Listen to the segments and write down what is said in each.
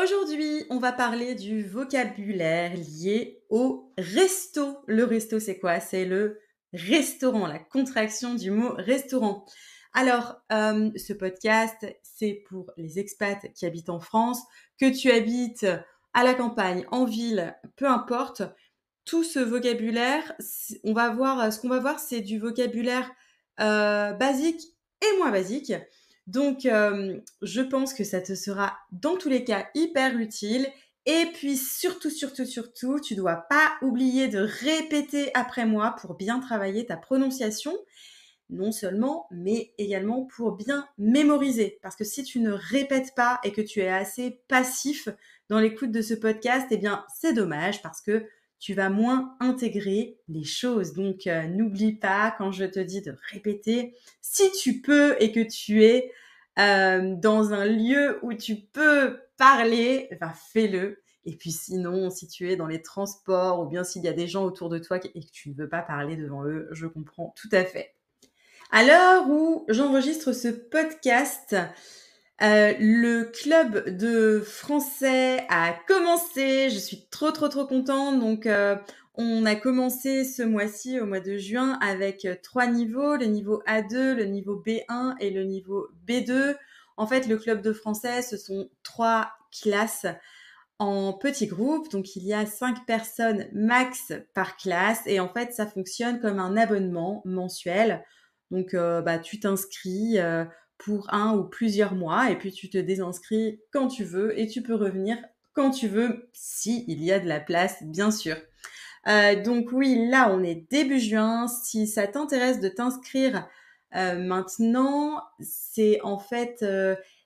Aujourd'hui, on va parler du vocabulaire lié au resto. Le resto, c'est quoi? C'est le restaurant, la contraction du mot restaurant. Alors, ce podcast, c'est pour les expats qui habitent en France, que tu habites à la campagne, en ville, peu importe. Tout ce vocabulaire, on va voir, ce qu'on va voir, c'est du vocabulaire basique et moins basique. Donc, je pense que ça te sera dans tous les cas hyper utile. Et puis surtout, surtout, surtout, tu dois pas oublier de répéter après moi pour bien travailler ta prononciation, non seulement, mais également pour bien mémoriser. Parce que si tu ne répètes pas et que tu es assez passif dans l'écoute de ce podcast, eh bien, c'est dommage parce que tu vas moins intégrer les choses. Donc, n'oublie pas quand je te dis de répéter, si tu peux et que tu es dans un lieu où tu peux parler, ben fais-le. Et puis sinon, si tu es dans les transports ou bien s'il y a des gens autour de toi et que tu ne veux pas parler devant eux, je comprends tout à fait. À l'heure où j'enregistre ce podcast, le club de français a commencé. Je suis trop, trop, trop contente. Donc, on a commencé ce mois-ci, au mois de juin, avec 3 niveaux, le niveau A2, le niveau B1 et le niveau B2. En fait, le club de français, ce sont 3 classes en petits groupes. Donc, il y a 5 personnes max par classe. Et en fait, ça fonctionne comme un abonnement mensuel. Donc, tu t'inscris pour un ou plusieurs mois et puis tu te désinscris quand tu veux et tu peux revenir quand tu veux, si il y a de la place, bien sûr. Donc oui, là, on est début juin. Si ça t'intéresse de t'inscrire maintenant, c'est en fait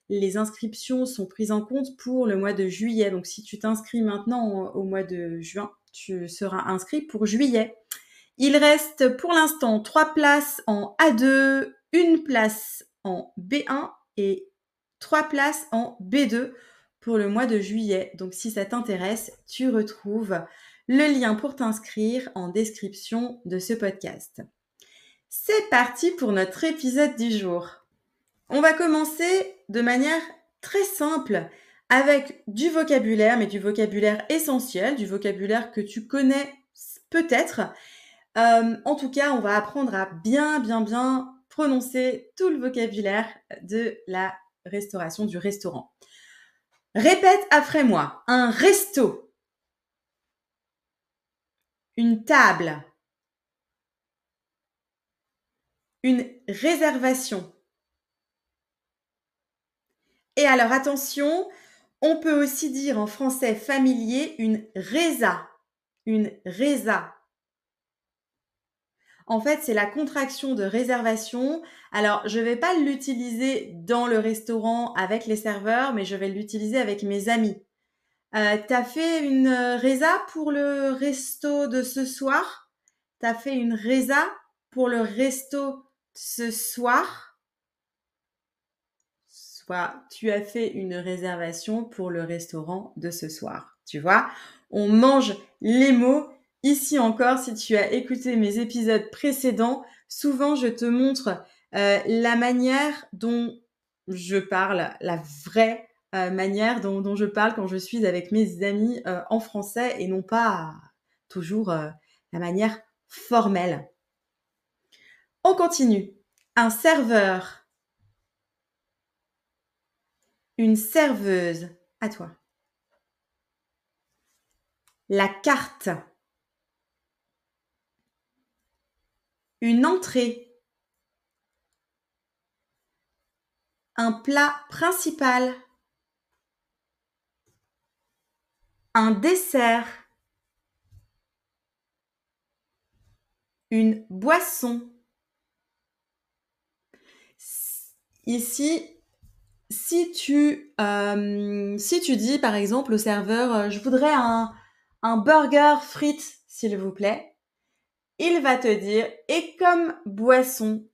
les inscriptions sont prises en compte pour le mois de juillet. Donc si tu t'inscris maintenant au mois de juin, tu seras inscrit pour juillet. Il reste pour l'instant 3 places en A2, une place en B1 et 3 places en B2 pour le mois de juillet. Donc si ça t'intéresse, tu retrouves le lien pour t'inscrire en description de ce podcast. C'est parti pour notre épisode du jour. On va commencer de manière très simple avec du vocabulaire, mais du vocabulaire essentiel, du vocabulaire que tu connais peut-être. En tout cas, on va apprendre à bien, bien, bien prononcer tout le vocabulaire de la restauration, du restaurant. Répète après moi. Un resto. Une table. Une réservation. Et alors attention, on peut aussi dire en français familier une résa. Une résa. En fait, c'est la contraction de réservation. Alors, je vais pas l'utiliser dans le restaurant avec les serveurs, mais je vais l'utiliser avec mes amis. Tu fait une résa pour le resto de ce soir? T'as fait une résa pour le resto ce soir? Soit tu as fait une réservation pour le restaurant de ce soir. Tu vois, on mange les mots. Ici encore, si tu as écouté mes épisodes précédents, souvent je te montre la manière dont je parle, la vraie manière dont je parle quand je suis avec mes amis en français et non pas toujours la manière formelle. On continue. Un serveur, une serveuse, à toi. La carte. Une entrée. Un plat principal. Un dessert. Une boisson. Ici, si tu dis par exemple au serveur je voudrais un burger frites s'il vous plaît, il va te dire et comme boisson,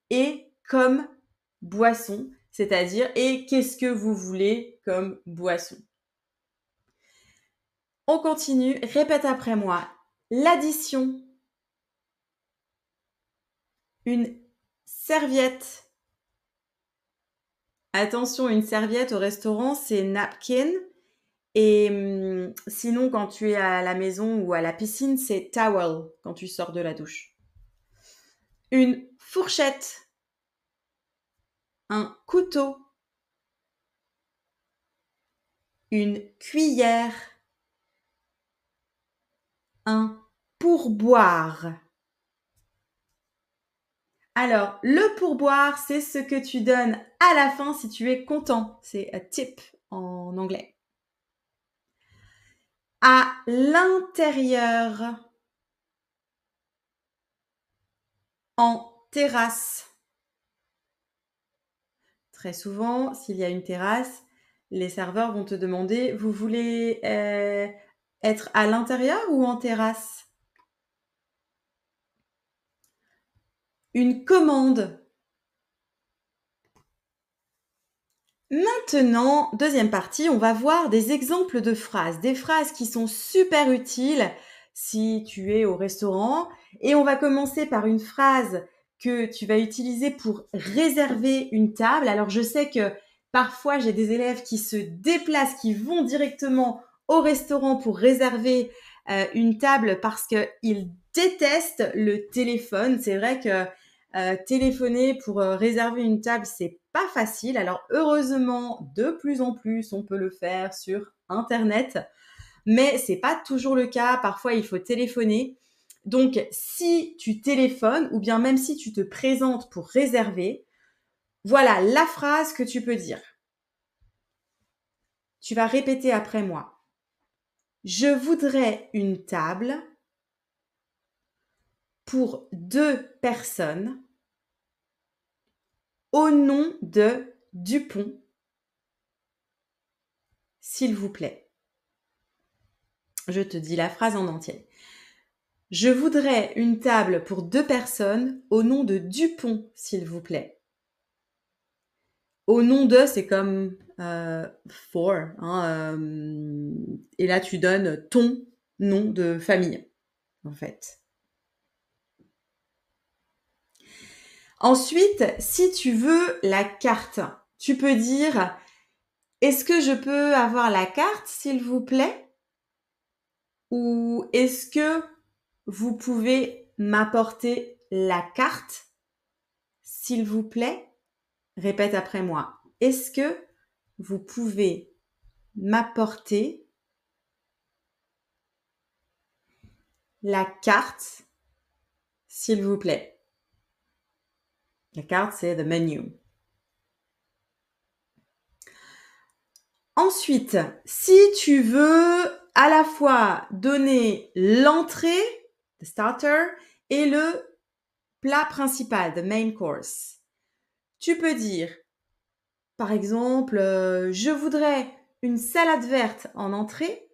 c'est-à-dire et qu'est-ce que vous voulez comme boisson. On continue, répète après moi. L'addition. Une serviette. Attention, une serviette au restaurant, c'est napkin. Et sinon, quand tu es à la maison ou à la piscine, c'est towel quand tu sors de la douche. Une fourchette, un couteau, une cuillère, un pourboire. Alors, le pourboire, c'est ce que tu donnes à la fin si tu es content. C'est a tip en anglais. À l'intérieur, en terrasse. Très souvent, s'il y a une terrasse, les serveurs vont te demander: «Vous voulez, être à l'intérieur ou en terrasse?» Une commande. Maintenant, deuxième partie, on va voir des exemples de phrases, des phrases qui sont super utiles si tu es au restaurant. Et on va commencer par une phrase que tu vas utiliser pour réserver une table. Alors, je sais que parfois, j'ai des élèves qui se déplacent, qui vont directement au restaurant pour réserver une table parce qu'ils détestent le téléphone. C'est vrai que téléphoner pour réserver une table, c'est pas facile. Alors heureusement, de plus en plus, on peut le faire sur Internet, mais c'est pas toujours le cas. Parfois, il faut téléphoner. Donc, si tu téléphones ou bien même si tu te présentes pour réserver, voilà la phrase que tu peux dire. Tu vas répéter après moi. Je voudrais une table pour 2 personnes au nom de Dupont, s'il vous plaît. Je te dis la phrase en entier. Je voudrais une table pour 2 personnes au nom de Dupont, s'il vous plaît. Au nom de, c'est comme for, hein, et là tu donnes ton nom de famille, en fait. Ensuite, si tu veux la carte, tu peux dire: est-ce que je peux avoir la carte, s'il vous plaît? Ou est-ce que vous pouvez m'apporter la carte, s'il vous plaît? Répète après moi. Est-ce que vous pouvez m'apporter la carte, s'il vous plaît? La carte, c'est the menu. Ensuite, si tu veux à la fois donner l'entrée, the starter, et le plat principal, the main course, tu peux dire, par exemple, je voudrais une salade verte en entrée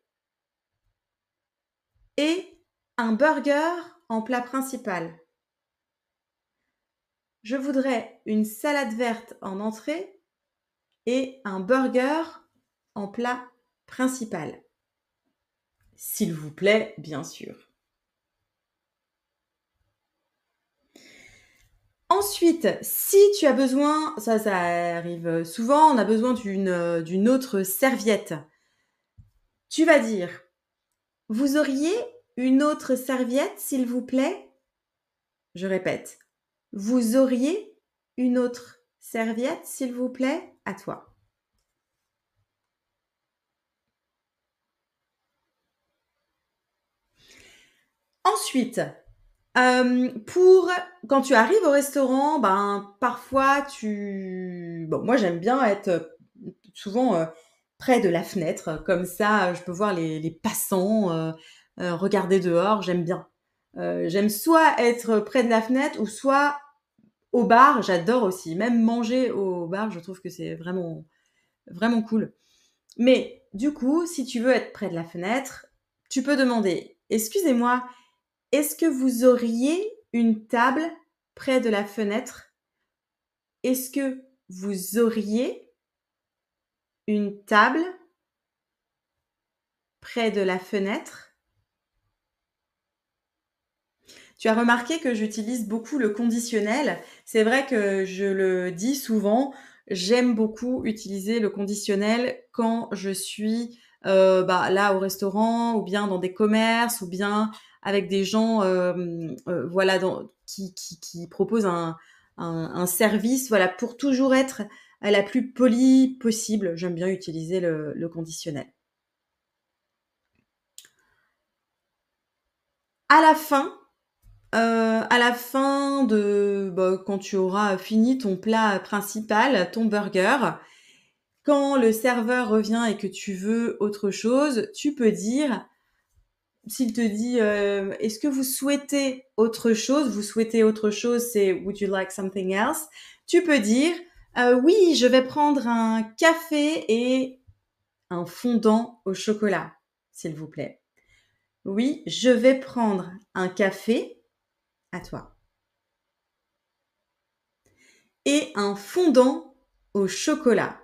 et un burger en plat principal. Je voudrais une salade verte en entrée et un burger en plat principal. S'il vous plaît, bien sûr. Ensuite, si tu as besoin, ça arrive souvent, on a besoin d'une autre serviette. Tu vas dire: vous auriez une autre serviette, s'il vous plaît? Je répète: vous auriez une autre serviette, s'il vous plaît? À toi. Ensuite, pour quand tu arrives au restaurant, ben, parfois moi j'aime bien être, souvent, près de la fenêtre, comme ça, je peux voir les passants, regarder dehors, j'aime bien. J'aime soit être près de la fenêtre ou soit au bar, j'adore aussi. Même manger au bar, je trouve que c'est vraiment, vraiment cool. Mais du coup, si tu veux être près de la fenêtre, tu peux demander: «Excusez-moi, est-ce que vous auriez une table près de la fenêtre? Est-ce que vous auriez une table près de la fenêtre?» Tu as remarqué que j'utilise beaucoup le conditionnel. C'est vrai que je le dis souvent, j'aime beaucoup utiliser le conditionnel quand je suis, là, au restaurant ou bien dans des commerces ou bien avec des gens, voilà, qui proposent un service, voilà, pour toujours être, la plus polie possible. J'aime bien utiliser le conditionnel. À la fin, à la fin de quand tu auras fini ton plat principal, ton burger, quand le serveur revient et que tu veux autre chose, tu peux dire s'il te dit, «Est-ce que vous souhaitez autre chose?» Vous souhaitez autre chose, c'est «Would you like something else?» Tu peux dire, «Oui, je vais prendre un café et un fondant au chocolat, s'il vous plaît. Oui, je vais prendre un café» à toi «et un fondant au chocolat».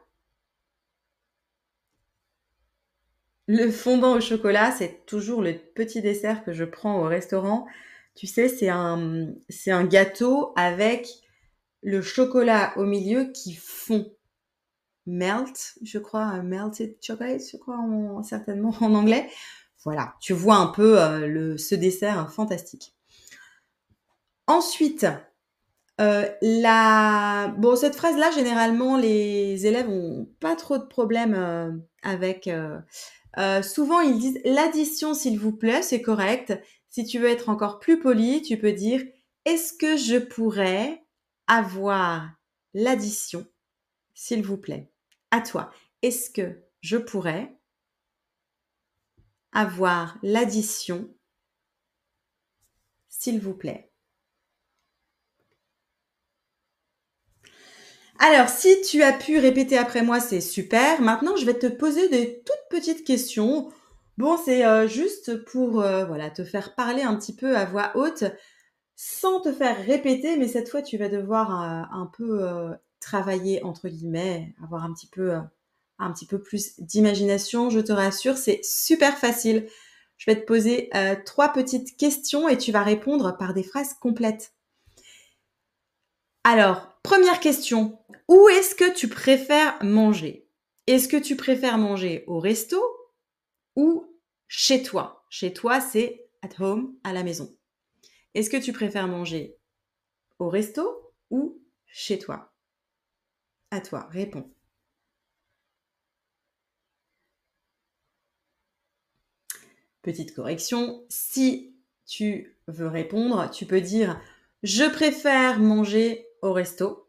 Le fondant au chocolat, c'est toujours le petit dessert que je prends au restaurant. Tu sais, c'est un gâteau avec le chocolat au milieu qui fond. Melt, je crois, melted chocolate, je crois certainement en anglais. Voilà, tu vois un peu, ce dessert fantastique. Ensuite, cette phrase-là, généralement, les élèves ont pas trop de problèmes, avec, souvent, ils disent: «L'addition, s'il vous plaît», c'est correct. Si tu veux être encore plus poli, tu peux dire: «Est-ce que je pourrais avoir l'addition, s'il vous plaît?» À toi. Est-ce que je pourrais avoir l'addition, s'il vous plaît? Alors, si tu as pu répéter après moi, c'est super. Maintenant, je vais te poser des toutes petites questions. Bon, c'est, juste pour, voilà, te faire parler un petit peu à voix haute, sans te faire répéter, mais cette fois, tu vas devoir, un peu, «travailler» entre guillemets, avoir un petit peu plus d'imagination. Je te rassure, c'est super facile. Je vais te poser, 3 petites questions et tu vas répondre par des phrases complètes. Alors, première question, où est-ce que tu préfères manger? Est-ce que tu préfères manger au resto ou chez toi? Chez toi, c'est at home, à la maison. Est-ce que tu préfères manger au resto ou chez toi? À toi, réponds. Petite correction, si tu veux répondre, tu peux dire: «Je préfère manger au resto»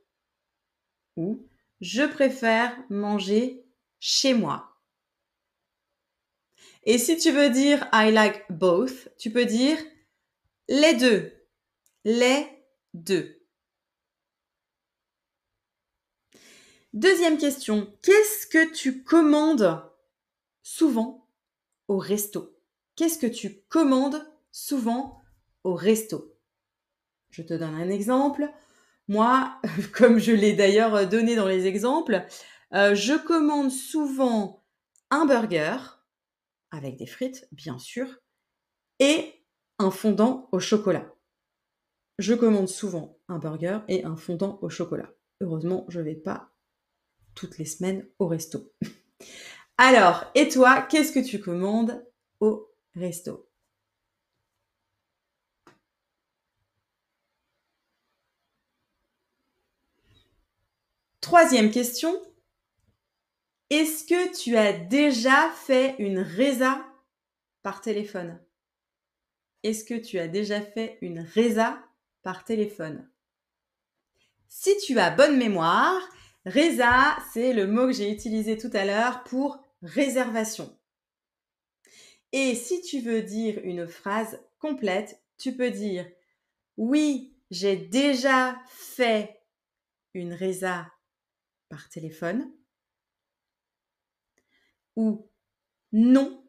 ou «Je préfère manger chez moi». Et si tu veux dire I like both, tu peux dire les 2. Les 2. Deuxième question, qu'est-ce que tu commandes souvent au resto? Qu'est-ce que tu commandes souvent au resto? Je te donne un exemple. Moi, comme je l'ai d'ailleurs donné dans les exemples, je commande souvent un burger avec des frites, bien sûr, et un fondant au chocolat. Je commande souvent un burger et un fondant au chocolat. Heureusement, je vais pas toutes les semaines au resto. Alors, et toi, qu'est-ce que tu commandes au resto? Troisième question, est-ce que tu as déjà fait une résa par téléphone? Est-ce que tu as déjà fait une résa par téléphone? Si tu as bonne mémoire, résa, c'est le mot que j'ai utilisé tout à l'heure pour réservation. Et si tu veux dire une phrase complète, tu peux dire: «Oui, j'ai déjà fait une résa par téléphone» ou «Non,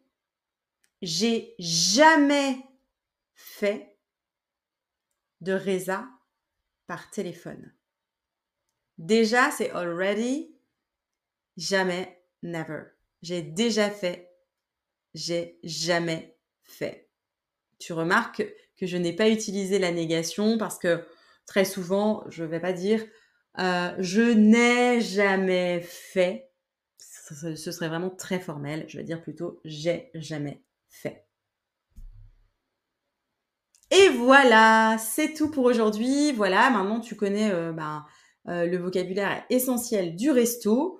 j'ai jamais fait de résa par téléphone». Déjà, c'est already, jamais, never. J'ai déjà fait, j'ai jamais fait. Tu remarques que je n'ai pas utilisé la négation parce que très souvent, je ne vais pas dire Je n'ai jamais fait. Ce serait vraiment très formel. Je vais dire plutôt j'ai jamais fait. Et voilà, c'est tout pour aujourd'hui. Voilà, maintenant tu connais, le vocabulaire essentiel du resto.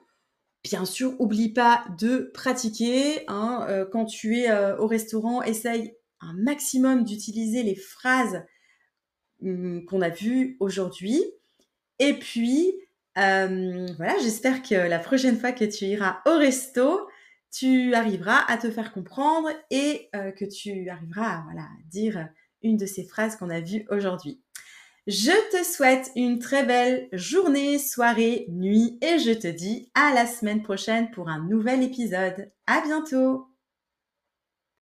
Bien sûr, oublie pas de pratiquer, hein, quand tu es, au restaurant, essaye un maximum d'utiliser les phrases, qu'on a vues aujourd'hui. Et puis, voilà, j'espère que la prochaine fois que tu iras au resto, tu arriveras à te faire comprendre et que tu arriveras à, voilà, dire une de ces phrases qu'on a vues aujourd'hui. Je te souhaite une très belle journée, soirée, nuit et je te dis à la semaine prochaine pour un nouvel épisode. À bientôt!